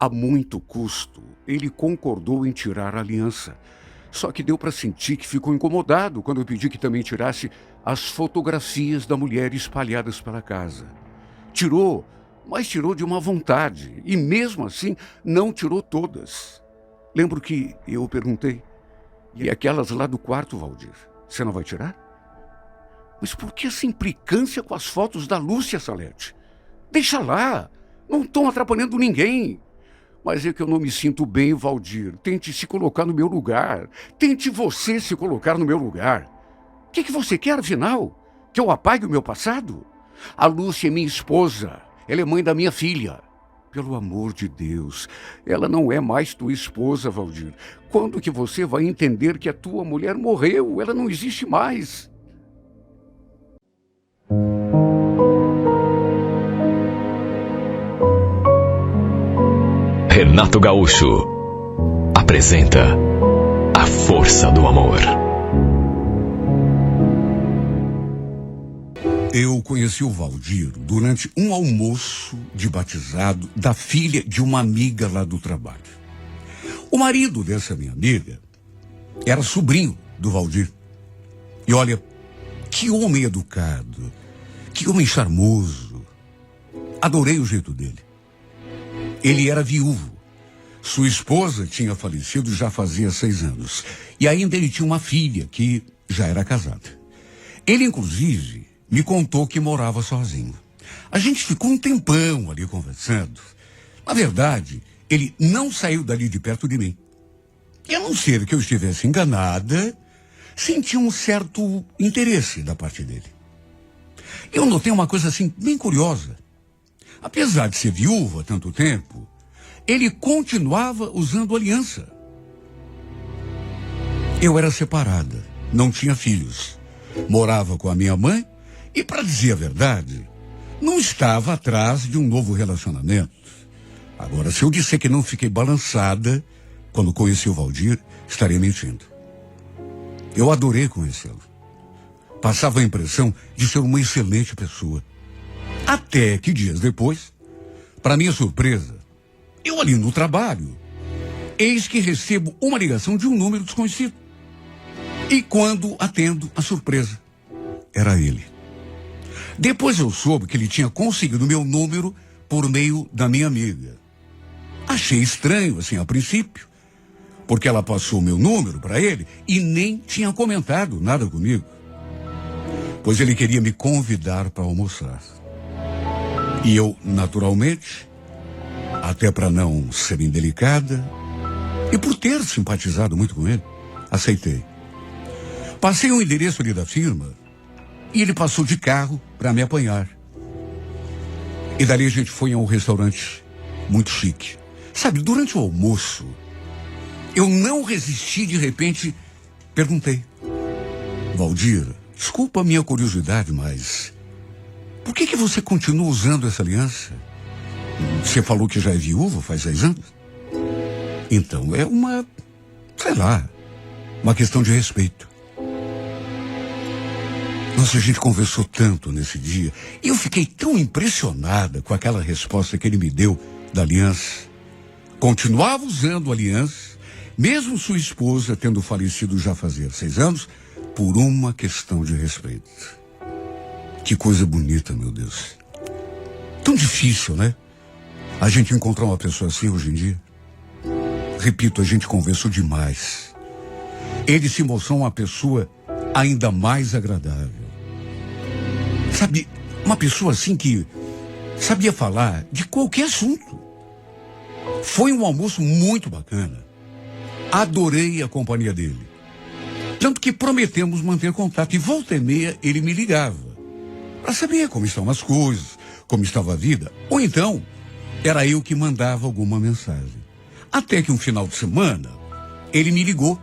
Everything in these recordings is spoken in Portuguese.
A muito custo, ele concordou em tirar a aliança. Só que deu para sentir que ficou incomodado quando eu pedi que também tirasse as fotografias da mulher espalhadas pela casa. Tirou, mas tirou de uma vontade, e mesmo assim não tirou todas. Lembro que eu perguntei: e aquelas lá do quarto, Valdir, você não vai tirar? Mas por que essa implicância com as fotos da Lúcia, Salete? Deixa lá, não estão atrapalhando ninguém. Mas é que eu não me sinto bem, Valdir. Tente se colocar no meu lugar. Tente você se colocar no meu lugar. O que você quer, afinal? Que eu apague o meu passado? A Lúcia é minha esposa. Ela é mãe da minha filha. Pelo amor de Deus, ela não é mais tua esposa, Valdir. Quando que você vai entender que a tua mulher morreu? Ela não existe mais. Renato Gaúcho apresenta A Força do Amor. Eu conheci o Valdir durante um almoço de batizado da filha de uma amiga lá do trabalho. O marido dessa minha amiga era sobrinho do Valdir. E olha, que homem educado, que homem charmoso. Adorei o jeito dele. Ele era viúvo. Sua esposa tinha falecido já fazia 6 anos. E ainda ele tinha uma filha que já era casada. Ele, inclusive, me contou que morava sozinho. A gente ficou um tempão ali conversando. Na verdade, ele não saiu dali de perto de mim. E a não ser que eu estivesse enganada, senti um certo interesse da parte dele. Eu notei uma coisa assim bem curiosa. Apesar de ser viúvo há tanto tempo, ele continuava usando aliança. Eu era separada, não tinha filhos. Morava com a minha mãe e, para dizer a verdade, não estava atrás de um novo relacionamento. Agora, se eu disser que não fiquei balançada quando conheci o Valdir, estaria mentindo. Eu adorei conhecê-lo. Passava a impressão de ser uma excelente pessoa. Até que dias depois, para minha surpresa, eu ali no trabalho, eis que recebo uma ligação de um número desconhecido. E quando atendo, a surpresa era ele. Depois eu soube que ele tinha conseguido meu número por meio da minha amiga. Achei estranho, assim, a princípio, porque ela passou meu número para ele e nem tinha comentado nada comigo. Pois ele queria me convidar para almoçar. E eu, naturalmente, até para não ser indelicada, e por ter simpatizado muito com ele, aceitei. Passei o endereço ali da firma e ele passou de carro para me apanhar. E dali a gente foi a um restaurante muito chique. Sabe, durante o almoço, eu não resisti, de repente, perguntei: Valdir, desculpa a minha curiosidade, mas por que você continua usando essa aliança? Você falou que já é viúvo faz 6 anos? Então, é uma questão de respeito. Nossa, a gente conversou tanto nesse dia e eu fiquei tão impressionada com aquela resposta que ele me deu da aliança. Continuava usando a aliança, mesmo sua esposa tendo falecido já fazia 6 anos, por uma questão de respeito. Que coisa bonita, meu Deus. Tão difícil, né? A gente encontrar uma pessoa assim hoje em dia. Repito, a gente conversou demais. Ele se mostrou uma pessoa ainda mais agradável. Sabe, uma pessoa assim que sabia falar de qualquer assunto. Foi um almoço muito bacana. Adorei a companhia dele. Tanto que prometemos manter contato. E volta e meia ele me ligava para saber como estavam as coisas, como estava a vida. Ou então, era eu que mandava alguma mensagem. Até que um final de semana, ele me ligou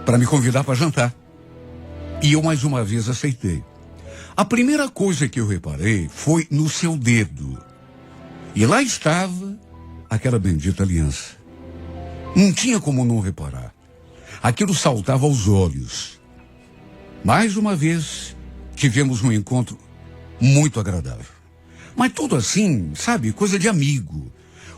para me convidar para jantar. E eu mais uma vez aceitei. A primeira coisa que eu reparei foi no seu dedo. E lá estava aquela bendita aliança. Não tinha como não reparar. Aquilo saltava aos olhos. Mais uma vez, tivemos um encontro muito agradável. Mas tudo assim, sabe, coisa de amigo.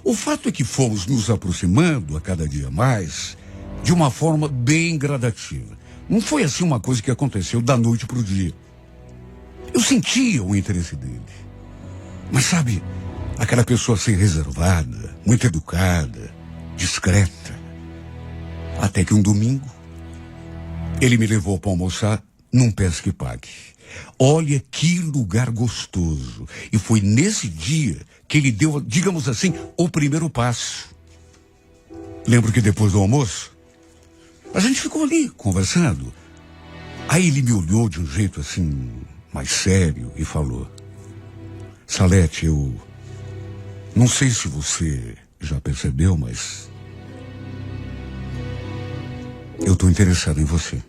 O fato é que fomos nos aproximando a cada dia mais de uma forma bem gradativa. Não foi assim uma coisa que aconteceu da noite para o dia. Eu sentia o interesse dele. Mas sabe, aquela pessoa assim reservada, muito educada, discreta. Até que um domingo, ele me levou para almoçar num Pesque Pague. Olha que lugar gostoso. E foi nesse dia que ele deu, digamos assim, o primeiro passo. Lembro que depois do almoço, a gente ficou ali, conversando. Aí ele me olhou de um jeito assim, mais sério, e falou: Salete, eu não sei se você já percebeu, mas eu estou interessado em você.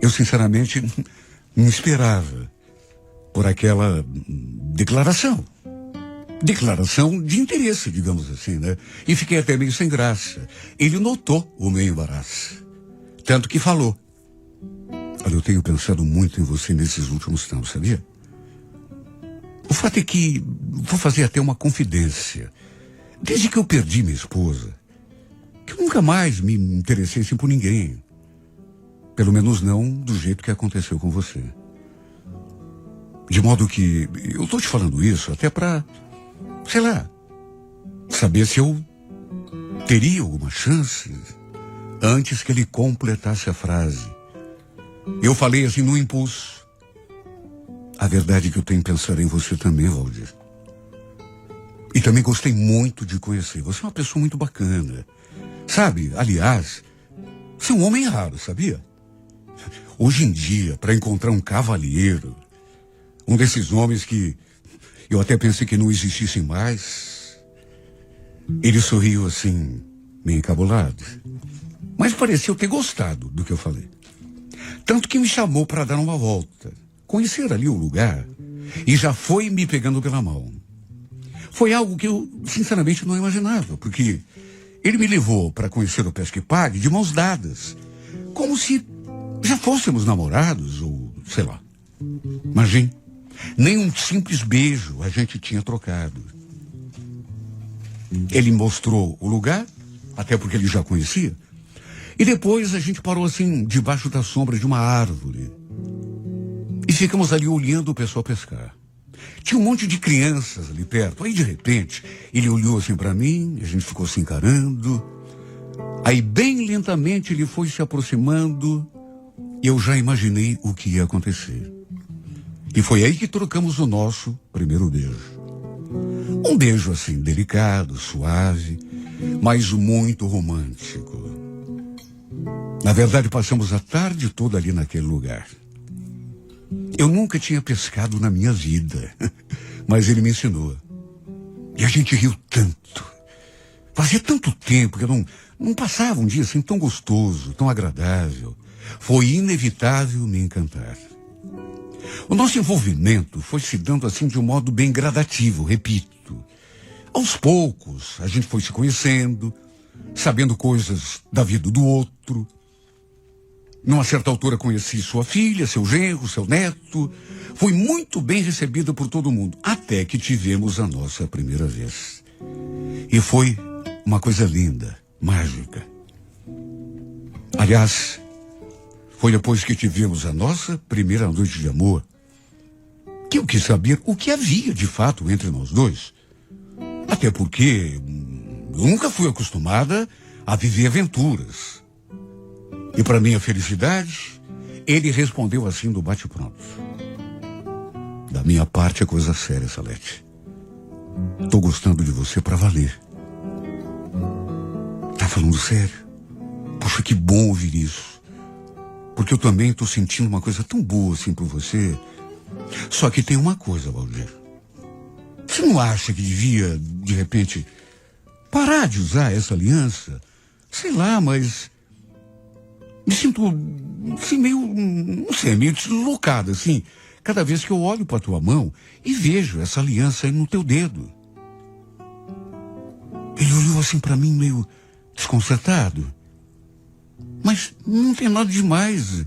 Eu, sinceramente, não esperava por aquela declaração. Declaração de interesse, digamos assim, né? E fiquei até meio sem graça. Ele notou o meu embaraço. Tanto que falou: olha, eu tenho pensado muito em você nesses últimos tempos, sabia? O fato é que vou fazer até uma confidência. Desde que eu perdi minha esposa, que eu nunca mais me interessei assim por ninguém. Pelo menos não do jeito que aconteceu com você. De modo que eu estou te falando isso até para, sei lá, saber se eu teria alguma chance antes que ele completasse a frase. Eu falei assim no impulso: a verdade é que eu tenho pensado em você também, Valdir. E também gostei muito de conhecer. Você é uma pessoa muito bacana. Sabe, aliás, você é um homem raro, sabia? Hoje em dia, para encontrar um cavalheiro, um desses homens que eu até pensei que não existissem mais, ele sorriu assim, meio encabulado. Mas pareceu ter gostado do que eu falei. Tanto que me chamou para dar uma volta, conhecer ali o lugar, e já foi me pegando pela mão. Foi algo que eu, sinceramente, não imaginava, porque ele me levou para conhecer o Pesque Pague de mãos dadas, como se já fôssemos namorados, ou sei lá. Imagine, nem um simples beijo a gente tinha trocado. Ele mostrou o lugar, até porque ele já conhecia, e depois a gente parou assim, debaixo da sombra de uma árvore. E ficamos ali olhando o pessoal pescar. Tinha um monte de crianças ali perto. Aí, de repente, ele olhou assim para mim, a gente ficou se encarando. Aí, bem lentamente, ele foi se aproximando. E eu já imaginei o que ia acontecer. E foi aí que trocamos o nosso primeiro beijo. Um beijo assim, delicado, suave, mas muito romântico. Na verdade, passamos a tarde toda ali naquele lugar. Eu nunca tinha pescado na minha vida, mas ele me ensinou. E a gente riu tanto. Fazia tanto tempo que eu não passava um dia assim tão gostoso, tão agradável. Foi inevitável me encantar. O nosso envolvimento foi se dando assim de um modo bem gradativo, repito. Aos poucos, a gente foi se conhecendo, sabendo coisas da vida do outro. Numa certa altura conheci sua filha, seu genro, seu neto. Fui muito bem recebida por todo mundo, até que tivemos a nossa primeira vez. E foi uma coisa linda, mágica. Aliás, foi depois que tivemos a nossa primeira noite de amor que eu quis saber o que havia de fato entre nós dois. Até porque eu nunca fui acostumada a viver aventuras. E para minha felicidade, ele respondeu assim do bate-pronto: da minha parte é coisa séria, Salete. Tô gostando de você pra valer. Tá falando sério? Poxa, que bom ouvir isso. Porque eu também tô sentindo uma coisa tão boa assim por você. Só que tem uma coisa, Valdir. Você não acha que devia, de repente, parar de usar essa aliança? Sei lá, mas me sinto assim meio, não sei, meio deslocado, assim, cada vez que eu olho para tua mão e vejo essa aliança aí no teu dedo. Ele olhou assim para mim meio desconcertado. Mas não tem nada demais.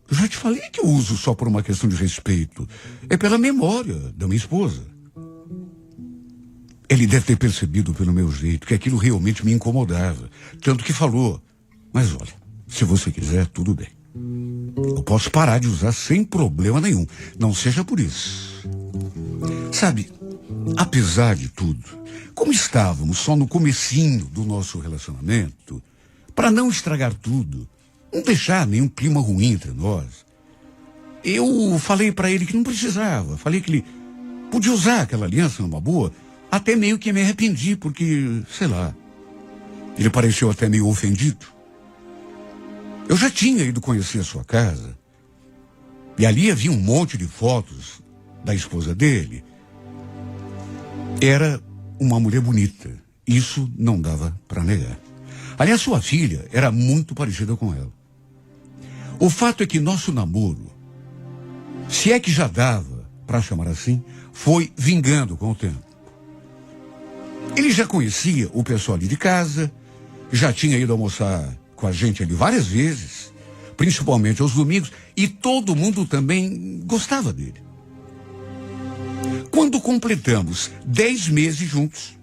Eu já te falei que eu uso só por uma questão de respeito. É pela memória da minha esposa. Ele deve ter percebido pelo meu jeito que aquilo realmente me incomodava. Tanto que falou, mas olha, se você quiser, tudo bem. Eu posso parar de usar sem problema nenhum. Não seja por isso. Sabe, apesar de tudo, como estávamos só no comecinho do nosso relacionamento, para não estragar tudo, não deixar nenhum clima ruim entre nós, eu falei para ele que não precisava. Falei que ele podia usar aquela aliança numa boa. Até meio que me arrependi, porque, sei lá, ele pareceu até meio ofendido. Eu já tinha ido conhecer a sua casa, e ali havia um monte de fotos da esposa dele. Era uma mulher bonita, isso não dava para negar. Aliás, sua filha era muito parecida com ela. O fato é que nosso namoro, se é que já dava para chamar assim, foi vingando com o tempo. Ele já conhecia o pessoal ali de casa, já tinha ido almoçar com a gente ali várias vezes, principalmente aos domingos, e todo mundo também gostava dele. Quando completamos 10 meses juntos,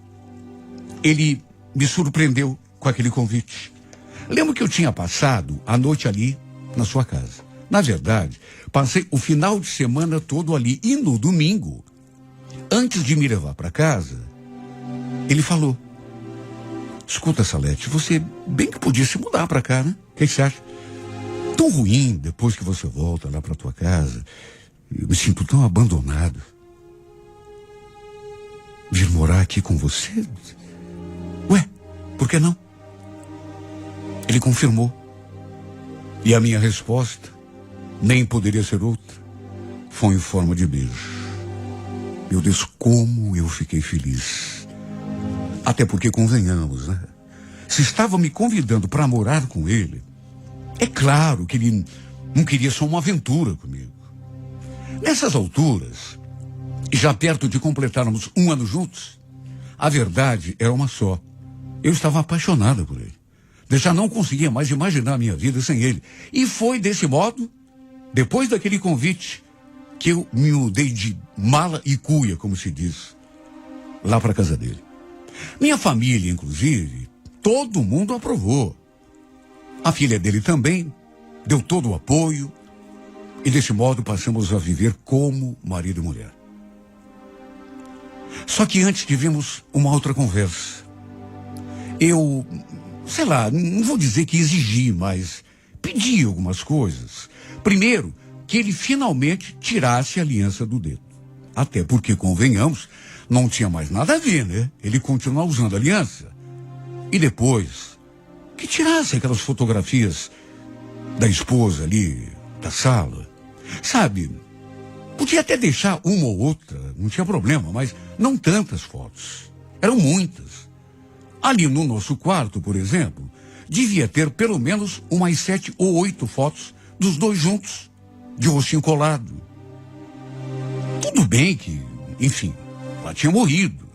ele me surpreendeu com aquele convite. Lembro que eu tinha passado a noite ali na sua casa. Na verdade, passei o final de semana todo ali, e no domingo, antes de me levar para casa, ele falou, escuta, Salete, você bem que podia se mudar para cá, né? O que você acha? Tão ruim depois que você volta lá para tua casa. Eu me sinto tão abandonado. Vir morar aqui com você? Ué, por que não? Ele confirmou. E a minha resposta, nem poderia ser outra, foi em forma de beijo. Meu Deus, como eu fiquei feliz. Até porque, convenhamos, né? Se estava me convidando para morar com ele, é claro que ele não queria só uma aventura comigo. Nessas alturas, já perto de completarmos 1 ano juntos, a verdade era uma só. Eu estava apaixonada por ele. Eu já não conseguia mais imaginar a minha vida sem ele. E foi desse modo, depois daquele convite, que eu me mudei de mala e cuia, como se diz, lá para a casa dele. Minha família, inclusive, todo mundo aprovou. A filha dele também deu todo o apoio. E desse modo passamos a viver como marido e mulher. Só que antes tivemos uma outra conversa. Eu, sei lá, não vou dizer que exigi, mas pedi algumas coisas. Primeiro, que ele finalmente tirasse a aliança do dedo. Até porque, convenhamos, não tinha mais nada a ver, né? Ele continuar usando a aliança. E depois, que tirasse aquelas fotografias da esposa ali, da sala. Sabe, podia até deixar uma ou outra, não tinha problema, mas não tantas fotos. Eram muitas. Ali no nosso quarto, por exemplo, devia ter pelo menos umas 7 ou 8 fotos dos dois juntos, de rostinho colado. Tudo bem que, enfim, ela tinha morrido.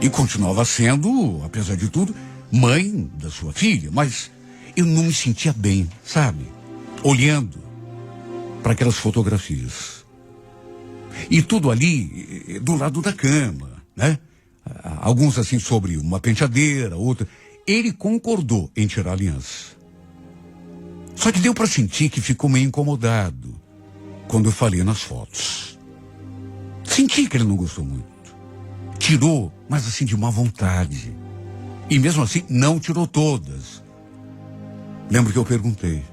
E continuava sendo, apesar de tudo, mãe da sua filha. Mas eu não me sentia bem, sabe? Olhando para aquelas fotografias. E tudo ali do lado da cama, né? Alguns assim sobre uma penteadeira, outra. Ele concordou em tirar a aliança. Só que deu para sentir que ficou meio incomodado quando eu falei nas fotos. Senti que ele não gostou muito. Tirou, mas assim de má vontade. E mesmo assim não tirou todas. Lembro que eu perguntei.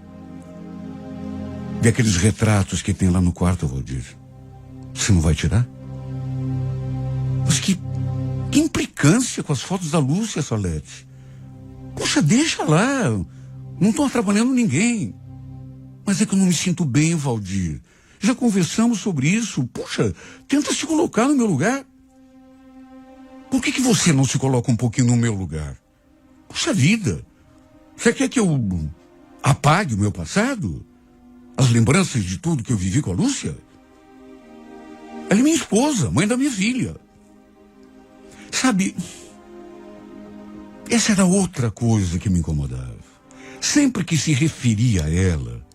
E aqueles retratos que tem lá no quarto, Valdir, você não vai tirar? Mas que implicância com as fotos da Lúcia, Salete. Poxa, deixa lá. Não estou atrapalhando ninguém. Mas é que eu não me sinto bem, Valdir. Já conversamos sobre isso. Puxa, tenta se colocar no meu lugar. Por que você não se coloca um pouquinho no meu lugar? Puxa vida. Você quer que eu apague o meu passado? As lembranças de tudo que eu vivi com a Lúcia? Ela é minha esposa, mãe da minha filha. Sabe, essa era outra coisa que me incomodava. Sempre que se referia a ela,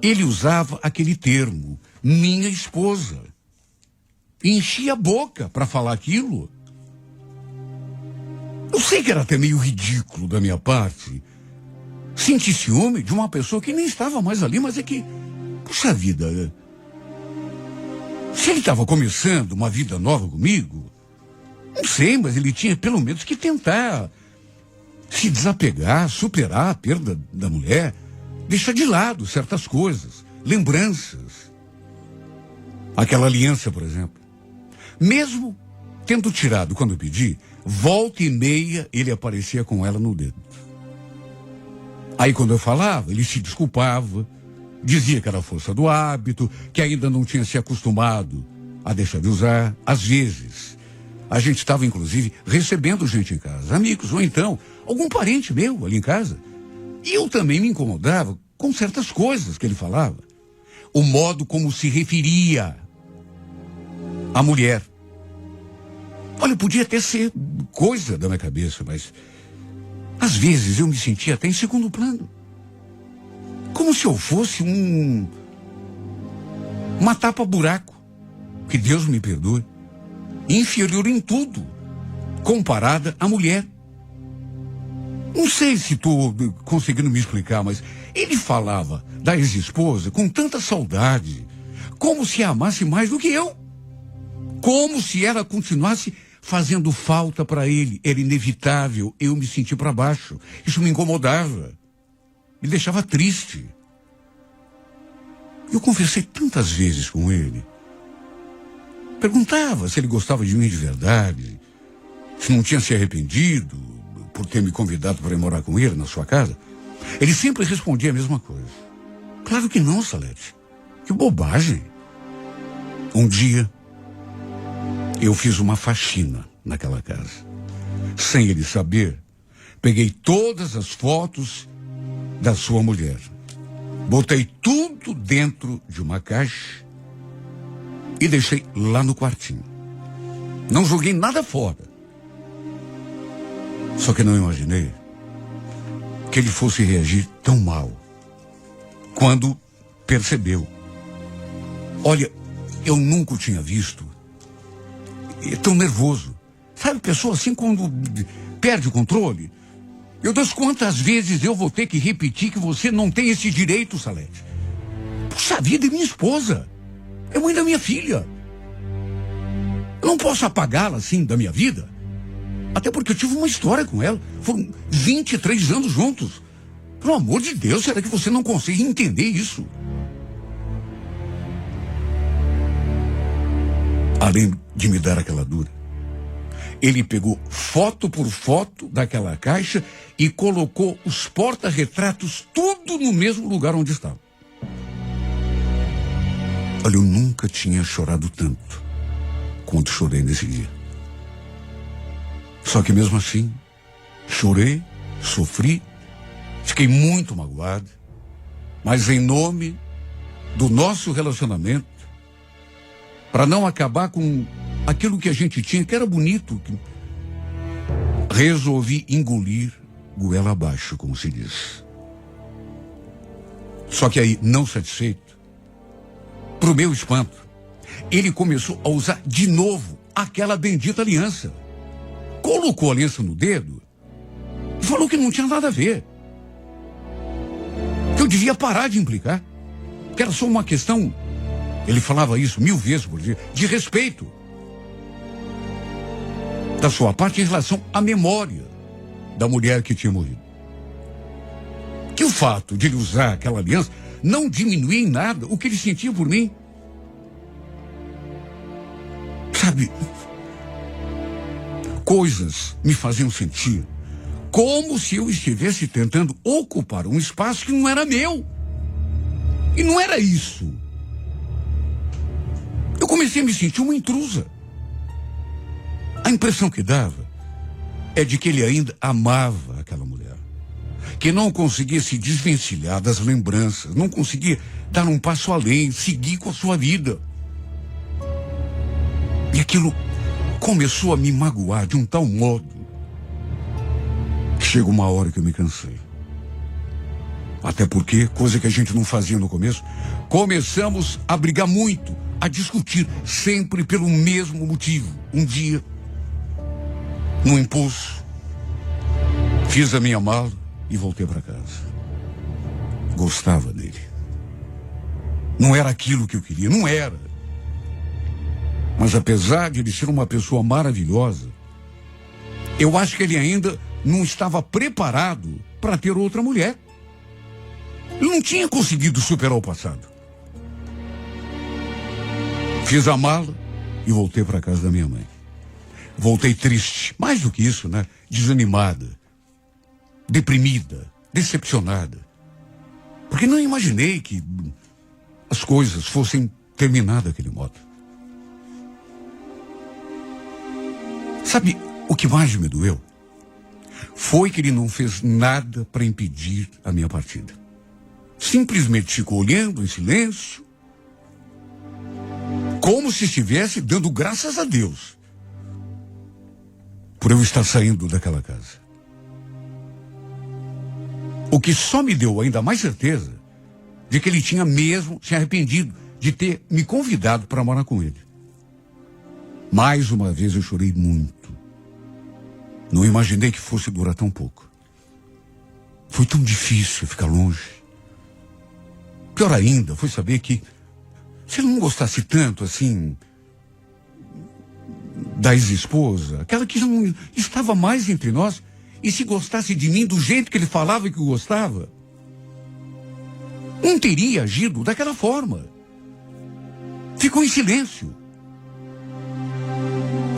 ele usava aquele termo, minha esposa. E enchia a boca para falar aquilo. Eu sei que era até meio ridículo da minha parte sentir ciúme de uma pessoa que nem estava mais ali, mas é que, puxa vida, se ele estava começando uma vida nova comigo, não sei, mas ele tinha pelo menos que tentar se desapegar, superar a perda da mulher, deixar de lado certas coisas, lembranças. Aquela aliança, por exemplo. Mesmo tendo tirado quando eu pedi, volta e meia ele aparecia com ela no dedo. Aí quando eu falava, ele se desculpava, dizia que era a força do hábito, que ainda não tinha se acostumado a deixar de usar. Às vezes, a gente estava inclusive recebendo gente em casa, amigos, ou então algum parente meu ali em casa. E eu também me incomodava com certas coisas que ele falava. O modo como se referia à mulher. Olha, podia até ser coisa da minha cabeça, mas às vezes eu me sentia até em segundo plano. Como se eu fosse uma tapa-buraco, que Deus me perdoe, inferior em tudo, comparada à mulher. Não sei se estou conseguindo me explicar, mas ele falava da ex-esposa com tanta saudade, como se a amasse mais do que eu. Como se ela continuasse fazendo falta para ele. Era inevitável eu me sentir para baixo. Isso me incomodava. Me deixava triste. Eu conversei tantas vezes com ele. Perguntava se ele gostava de mim de verdade, se não tinha se arrependido por ter me convidado para ir morar com ele na sua casa. Ele sempre respondia a mesma coisa. Claro que não, Salete. Que bobagem. Um dia, eu fiz uma faxina naquela casa. Sem ele saber, peguei todas as fotos da sua mulher. Botei tudo dentro de uma caixa e deixei lá no quartinho. Não joguei nada fora. Só que não imaginei que ele fosse reagir tão mal quando percebeu. Olha, eu nunca o tinha visto tão nervoso. Sabe, pessoa assim quando perde o controle? Meu Deus, quantas vezes eu vou ter que repetir que você não tem esse direito, Salete? Puxa vida, é minha esposa. É mãe da minha filha. Eu não posso apagá-la assim da minha vida. Até porque eu tive uma história com ela. Foram 23 anos juntos. Pelo amor de Deus, será que você não consegue entender isso? Além de me dar aquela dura, ele pegou foto por foto daquela caixa e colocou os porta-retratos tudo no mesmo lugar onde estava. Olha, eu nunca tinha chorado tanto quanto chorei nesse dia. Só que mesmo assim, chorei, sofri, fiquei muito magoado, mas em nome do nosso relacionamento, para não acabar com aquilo que a gente tinha, que era bonito, resolvi engolir goela abaixo, como se diz. Só que aí, não satisfeito, pro meu espanto, ele começou a usar de novo aquela bendita aliança. Colocou a aliança no dedo e falou que não tinha nada a ver. Que eu devia parar de implicar. Que era só uma questão, ele falava isso 1000 vezes por dia, de respeito da sua parte em relação à memória da mulher que tinha morrido. Que o fato de ele usar aquela aliança não diminuía em nada o que ele sentia por mim. Sabe, coisas me faziam sentir como se eu estivesse tentando ocupar um espaço que não era meu. E não era isso. Eu comecei a me sentir uma intrusa. A impressão que dava é de que ele ainda amava aquela mulher. Que não conseguia se desvencilhar das lembranças, não conseguia dar um passo além, seguir com a sua vida. E aquilo começou a me magoar de um tal modo. Chega uma hora que eu me cansei. Até porque, coisa que a gente não fazia no começo, começamos a brigar muito, a discutir, sempre pelo mesmo motivo. Um dia, no impulso, Fiz a minha mala e voltei para casa. Gostava dele. Não era aquilo que eu queria, não era. Mas apesar de ele ser uma pessoa maravilhosa, eu acho que ele ainda não estava preparado para ter outra mulher. Ele não tinha conseguido superar o passado. Fiz a mala e voltei para casa da minha mãe. Voltei triste, mais do que isso, né? Desanimada, deprimida, decepcionada. Porque não imaginei que as coisas fossem terminar daquele modo. Sabe, o que mais me doeu foi que ele não fez nada para impedir a minha partida. Simplesmente ficou olhando em silêncio, como se estivesse dando graças a Deus por eu estar saindo daquela casa. O que só me deu ainda mais certeza de que ele tinha mesmo se arrependido de ter me convidado para morar com ele. Mais uma vez eu chorei muito. Não imaginei que fosse durar tão pouco. Foi tão difícil ficar longe. Pior ainda foi saber que, se ele não gostasse tanto assim da ex-esposa, aquela que já não estava mais entre nós, e se gostasse de mim do jeito que ele falava que gostava, não teria agido daquela forma. Ficou em silêncio.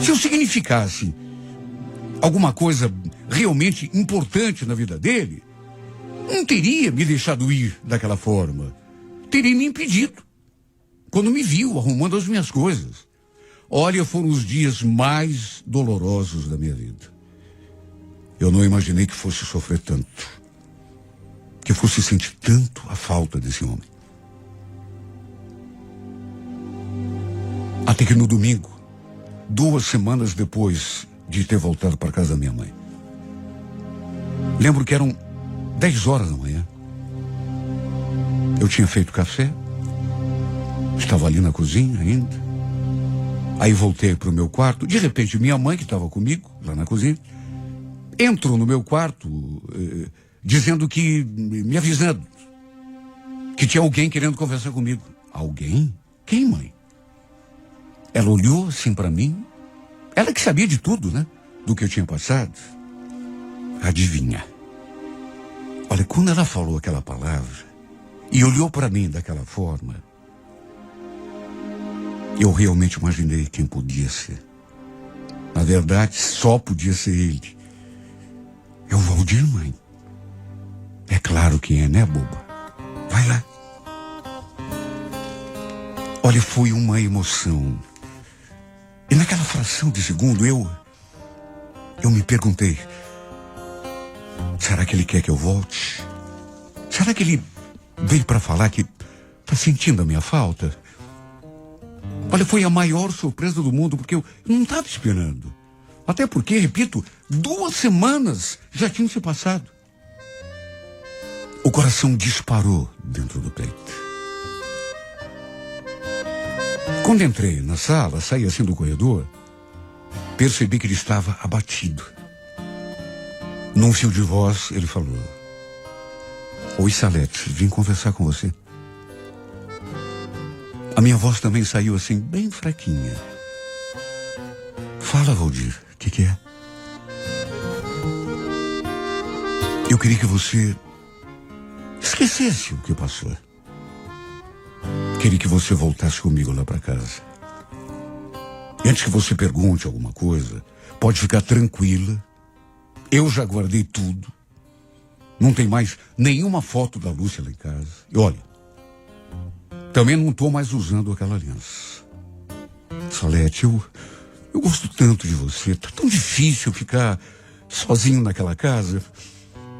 Se eu significasse alguma coisa realmente importante na vida dele, não teria me deixado ir daquela forma. Teria me impedido. Quando me viu arrumando as minhas coisas. Olha, foram os dias mais dolorosos da minha vida. Eu não imaginei que fosse sofrer tanto. Que fosse sentir tanto a falta desse homem. Até que no domingo, 2 semanas depois de ter voltado para casa da minha mãe, lembro que eram 10 horas da manhã. Eu tinha feito café, estava ali na cozinha ainda. Aí voltei para o meu quarto. De repente, minha mãe, que estava comigo, lá na cozinha, entrou no meu quarto, dizendo que, me avisando, que tinha alguém querendo conversar comigo. Alguém? Quem, mãe? Ela olhou assim para mim. Ela que sabia de tudo, né? Do que eu tinha passado. Adivinha? Olha, quando ela falou aquela palavra e olhou para mim daquela forma, eu realmente imaginei quem podia ser. Na verdade, só podia ser ele. É o Valdir, mãe. É claro que é, né, boba? Vai lá. Olha, foi uma emoção. E naquela fração de segundo, eu me perguntei, será que ele quer que eu volte? Será que ele veio para falar que tá sentindo a minha falta? Olha, foi a maior surpresa do mundo, porque eu não estava esperando. Até porque, repito, 2 semanas já tinham se passado. O coração disparou dentro do peito. Quando entrei na sala, saí assim do corredor, percebi que ele estava abatido. Num fio de voz, ele falou: Oi, Salete, vim conversar com você. A minha voz também saiu assim, bem fraquinha. Fala, Valdir, o que é? Eu queria que você esquecesse o que passou. Queria que você voltasse comigo lá para casa. E antes que você pergunte alguma coisa, pode ficar tranquila. Eu já guardei tudo. Não tem mais nenhuma foto da Lúcia lá em casa. E olha, também não estou mais usando aquela aliança. Salete, eu gosto tanto de você. Tá tão difícil ficar sozinho naquela casa.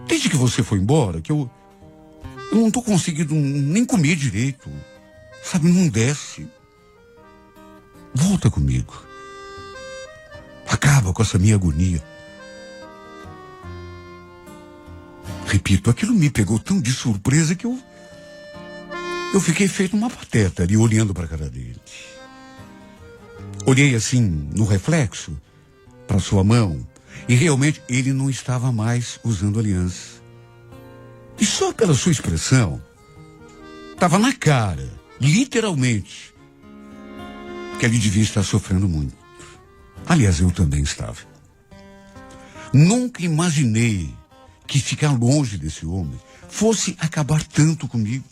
Desde que você foi embora, que eu não estou conseguindo nem comer direito. Sabe, não desce. Volta comigo. Acaba com essa minha agonia. Repito, aquilo me pegou tão de surpresa que eu fiquei feito uma pateta ali, olhando para a cara dele. Olhei assim, no reflexo, para sua mão, E realmente ele não estava mais usando aliança. E só pela sua expressão, estava na cara, literalmente, que ele devia estar sofrendo muito. Aliás, eu também estava. Nunca imaginei que ficar longe desse homem fosse acabar tanto comigo.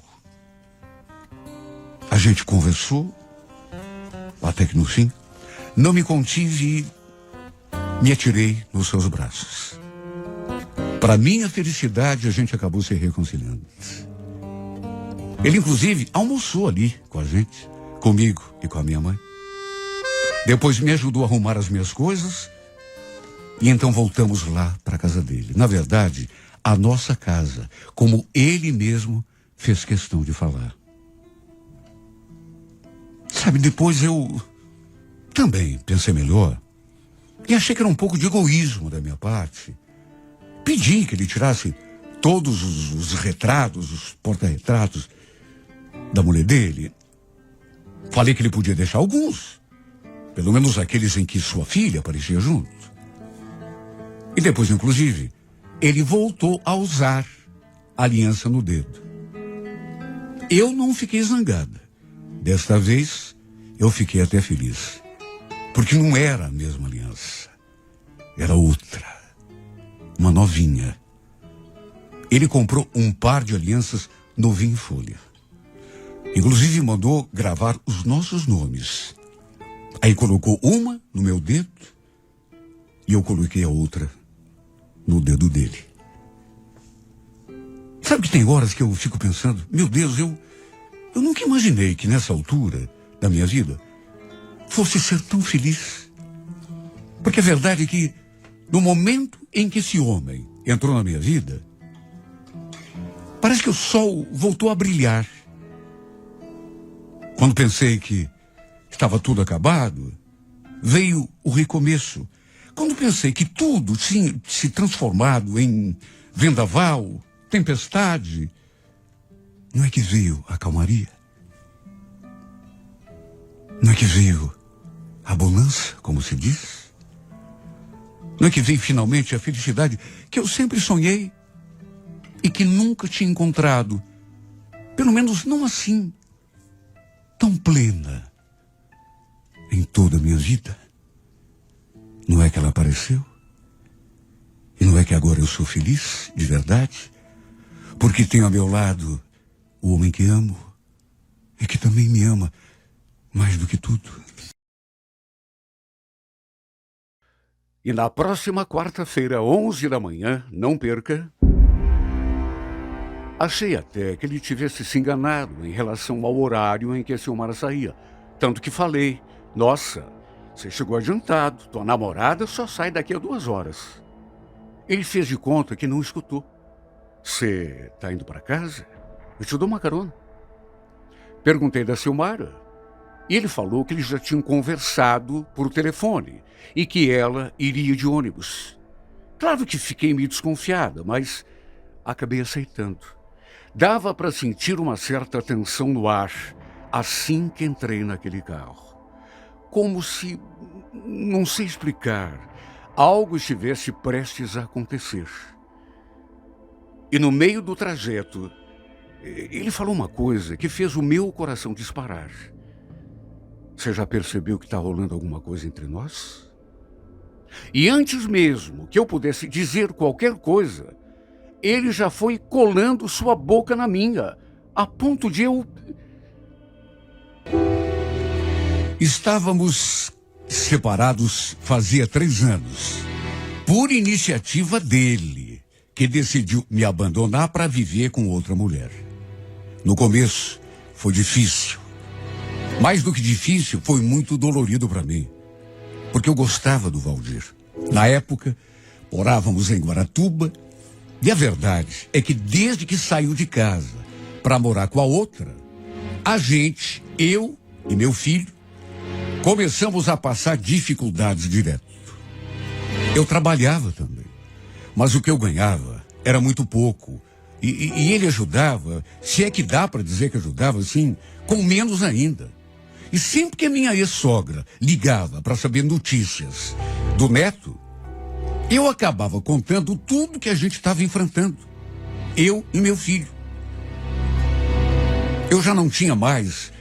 A gente conversou, até que no fim, não me contive e me atirei nos seus braços. Para minha felicidade, a gente acabou se reconciliando. Ele, inclusive, almoçou ali com a gente, comigo e com a minha mãe. Depois me ajudou a arrumar as minhas coisas e então voltamos lá para a casa dele. Na verdade, a nossa casa, como ele mesmo fez questão de falar. Sabe, depois eu também pensei melhor e achei que era um pouco de egoísmo da minha parte. Pedi que ele tirasse todos os retratos, os porta-retratos da mulher dele. Falei que ele podia deixar alguns, pelo menos aqueles em que sua filha aparecia junto. E depois, inclusive, ele voltou a usar a aliança no dedo. Eu não fiquei zangada. Desta vez, eu fiquei até feliz. Porque não era a mesma aliança. Era outra. Uma novinha. Ele comprou um par de alianças novinho em folha. Inclusive mandou gravar os nossos nomes. Aí colocou uma no meu dedo e eu coloquei a outra no dedo dele. Sabe que tem horas que eu fico pensando, meu Deus, eu nunca imaginei que nessa altura da minha vida fosse ser tão feliz. Porque a verdade é que no momento em que esse homem entrou na minha vida, parece que o sol voltou a brilhar. Quando pensei que estava tudo acabado, veio o recomeço. Quando pensei que tudo tinha se transformado em vendaval, tempestade, não é que veio a calmaria? Não é que veio a bonança, como se diz? Não é que veio finalmente a felicidade que eu sempre sonhei e que nunca tinha encontrado, pelo menos não assim, tão plena em toda a minha vida? Não é que ela apareceu? E não é que agora eu sou feliz, de verdade? Porque tenho ao meu lado o homem que amo e que também me ama mais do que tudo. E na próxima quarta-feira, 11 da manhã, não perca. Achei até que ele tivesse se enganado em relação ao horário em que a Silmara saía. Tanto que falei, nossa, você chegou adiantado, tua namorada só sai daqui a 2 horas. Ele fez de conta que não escutou. Você tá indo para casa? Eu te dou uma carona. Perguntei da Silmara. E ele falou que eles já tinham conversado por telefone e que ela iria de ônibus. Claro que fiquei meio desconfiada, mas acabei aceitando. Dava para sentir uma certa tensão no ar assim que entrei naquele carro. Como se, não sei explicar, algo estivesse prestes a acontecer. E no meio do trajeto, ele falou uma coisa que fez o meu coração disparar. Você já percebeu que está rolando alguma coisa entre nós? E antes mesmo que eu pudesse dizer qualquer coisa, ele já foi colando sua boca na minha, a ponto de eu... Estávamos separados fazia 3 anos, por iniciativa dele, que decidiu me abandonar para viver com outra mulher. No começo, foi difícil. Mais do que difícil, foi muito dolorido para mim, porque eu gostava do Valdir. Na época, morávamos em Guaratuba, e a verdade é que desde que saiu de casa para morar com a outra, a gente, eu e meu filho, começamos a passar dificuldades direto. Eu trabalhava também, mas o que eu ganhava era muito pouco. E ele ajudava, se é que dá para dizer que ajudava, assim, com menos ainda. E sempre que a minha ex-sogra ligava para saber notícias do neto, eu acabava contando tudo que a gente estava enfrentando. Eu e meu filho. Eu já não tinha mais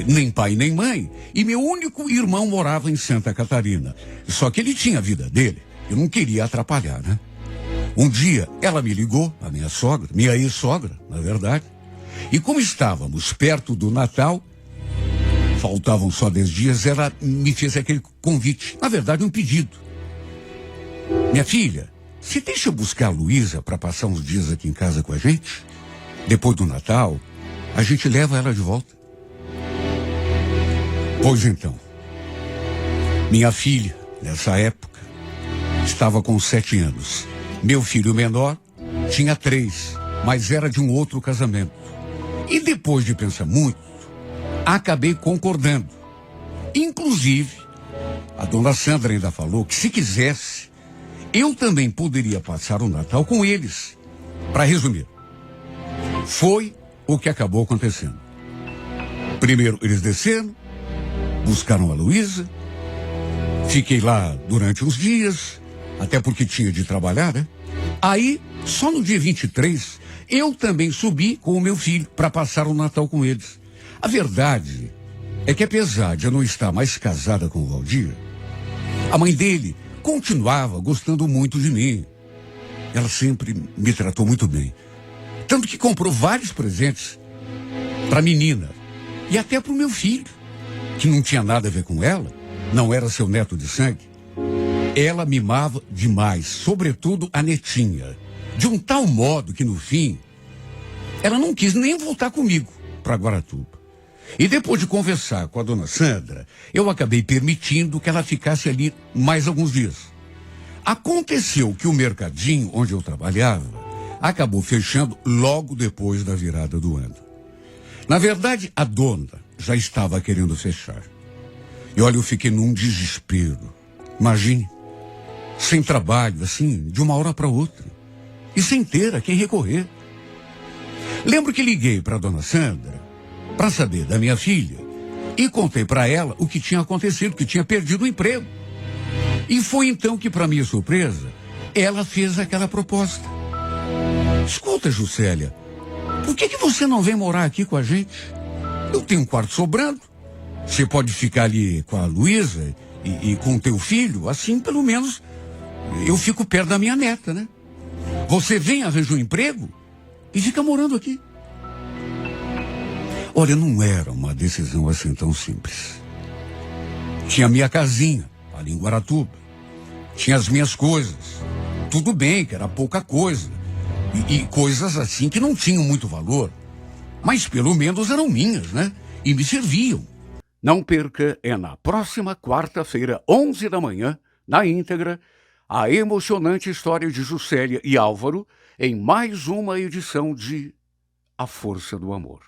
nem pai nem mãe, e meu único irmão morava em Santa Catarina. Só que ele tinha a vida dele. Eu não queria atrapalhar, né? Um dia, ela me ligou, a minha sogra, minha ex-sogra, na verdade. E como estávamos perto do Natal, faltavam só 10 dias, ela me fez aquele convite. Na verdade, um pedido. Minha filha, você deixa eu buscar a Luísa para passar uns dias aqui em casa com a gente? Depois do Natal, a gente leva ela de volta. Pois então, minha filha, nessa época, estava com 7 anos. Meu filho menor tinha 3, mas era de um outro casamento. E depois de pensar muito, acabei concordando. Inclusive, a dona Sandra ainda falou que se quisesse, eu também poderia passar o Natal com eles. Para resumir, foi o que acabou acontecendo. Primeiro eles desceram, buscaram a Luísa, fiquei lá durante uns dias, até porque tinha de trabalhar, né? Aí, só no dia 23, eu também subi com o meu filho para passar o Natal com eles. A verdade é que, apesar de eu não estar mais casada com o Valdir, a mãe dele continuava gostando muito de mim. Ela sempre me tratou muito bem. Tanto que comprou vários presentes para a menina e até para o meu filho, que não tinha nada a ver com ela, não era seu neto de sangue. Ela mimava demais, sobretudo a netinha, de um tal modo que, no fim, ela não quis nem voltar comigo para Guaratuba. E depois de conversar com a dona Sandra, eu acabei permitindo que ela ficasse ali mais alguns dias. Aconteceu que o mercadinho onde eu trabalhava acabou fechando logo depois da virada do ano. Na verdade, a dona já estava querendo fechar. E olha, eu fiquei num desespero. Imagine, sem trabalho, assim, de uma hora para outra. E sem ter a quem recorrer. Lembro que liguei para a dona Sandra para saber da minha filha e contei para ela o que tinha acontecido, que tinha perdido o emprego. E foi então que, para minha surpresa, ela fez aquela proposta. Escuta, Juscelia, por que você não vem morar aqui com a gente? Eu tenho um quarto sobrando. Você pode ficar ali com a Luísa e com o teu filho, assim pelo menos eu fico perto da minha neta, né? Você vem, arranja um emprego e fica morando aqui. Olha, não era uma decisão assim tão simples. Tinha minha casinha, ali em Guaratuba. Tinha as minhas coisas. Tudo bem que era pouca coisa. E coisas assim que não tinham muito valor. Mas pelo menos eram minhas, né? E me serviam. Não perca, é na próxima quarta-feira, 11 da manhã, na íntegra, a emocionante história de Juscelia e Álvaro em mais uma edição de A Força do Amor.